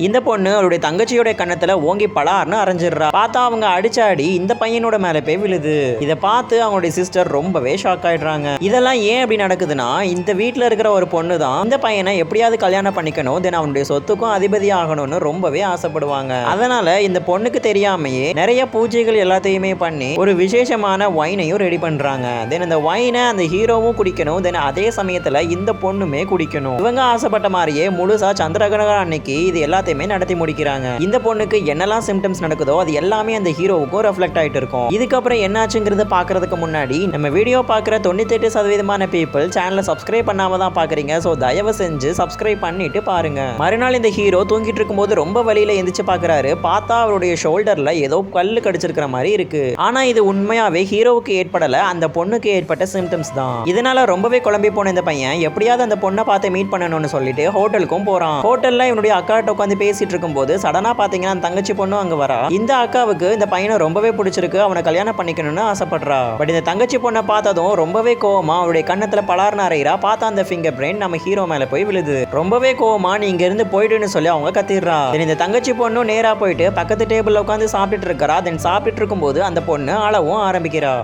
இந்த பொண்ணு அவருடைய தங்கச்சியோட கண்ணத்துல ஓங்கி பலார்னு அரைஞ்சிடுறா. பார்த்தா அவங்க அடிச்சாடி இந்த பையனோட மேல போய் விழுது. இதை பார்த்து அவங்களுடைய சிஸ்டர் ரொம்பவே ஷாக் ஆயிடுறாங்க. இதெல்லாம் ஏன் அப்படி நடக்குதுன்னா, இந்த வீட்டுல இருக்கிற ஒரு பொண்ணு தான் இந்த பையனை எப்படியாவது கல்யாணம் பண்ணிக்கணும், தென் அவனுடைய சொத்துக்கும் அதிபதி ஆகணும்னு ரொம்பவே ஆசைப்படுவாங்க. அதனால இந்த பொண்ணுக்கு தெரியாமையே நிறைய பூஜைகள் எல்லாத்தையுமே பண்ணி ஒரு விசேஷமான வைனையும் ரெடி பண்றாங்க. தென் அந்த வைனை அந்த ஹீரோவும் குடிக்கணும், தென் அதே சமயத்துல இந்த பொண்ணுமே குடிக்கணும். இவங்க ஆசைப்பட்ட மாதிரியே முழுசா சந்திரகிரகணம் அன்னைக்கு இது எல்லாத்தையுமே நடத்தி முடிக்கிறாங்க. இந்த பொண்ணுக்கு என்னெல்லாம் சிம்டம்ஸ் நடக்குதோ அது எல்லாமே அந்த ஹீரோவுக்கும் ரெஃப்ளெக்ட் ஆயிட்டு இருக்கும். இதுக்கப்புறம் என்னாச்சுங்கிறத பாக்குறதுக்கு முன்னாடி நம்ம வீடியோ பாக்குற 98% பீப்புள் சேனலை சப்ஸ்கிரைப் பண்ணாம தான் பாக்குறீங்க. சோ தயவு செஞ்சு சப்ஸ்கிரைப் பண்ணிட்டு பாருங்க. மறுநாள் இந்த ஹீரோ தூங்கிட்டு இருக்கும்போது ரொம்ப வலியில எந்திரிச்சு பாக்குறாரு. பார்த்தா அவருடைய ஷோல்டர்ல ஏதோ கல்லு கடிச்சிருக்கிற மாதிரி இருக்கு. ஆனா இது உண்மையாவே ஹீரோவுக்கு ஏற்படல, அந்த பொண்ணுக்கு ஏற்பட்ட சிம்டம்ஸ் தான். இதனால ரொம்பவே குழம்பி போன இந்த பையன் எப்படியாவது அந்த பொண்ணை பார்த்து மீட் பண்ணணும்னு சொல்லிட்டு ஹோட்டலுக்கும் போறான். ஹோட்டல்ல இவனுடைய அக்காட்ட உட்காந்து பேசிட்டு இருக்கும்போது சடனா பாத்தீங்கன்னா அந்த தங்கச்சி பொண்ணு அங்க வரா. இந்த அக்காவுக்கு இந்த பையனை ரொம்பவே பிடிச்சிருக்கு, அவனை கல்யாணம் பண்ணிக்கணும்னு ஆசைப்படுறா. பட் இந்த தங்கச்சி பொண்ணை பார்த்ததும் ரொம்பவே கோவமா அவருடைய கண்ணத்துல பலார்னு அறையிறா. பார்த்தா அந்த ஃபிங்கர் பிரிண்ட் நம்ம ஹீரோ மேல போய் விழுது. ரொம்பவே கோவமா நீ இங்க இருந்து போயிடுன்னு சொல்லி அவங்க கத்திடுறா. இந்த தங்கச்சி பொண்ணு நேரா போயிட்டு பக்கத்து டேபிள்ல உட்காந்து சாப்பிட்டுட்டு இருக்கா. தென் சாப்பிட்டு இருக்கும்போது அந்த பொண்ணு அழவும் ஆரம்பிக்கிறா.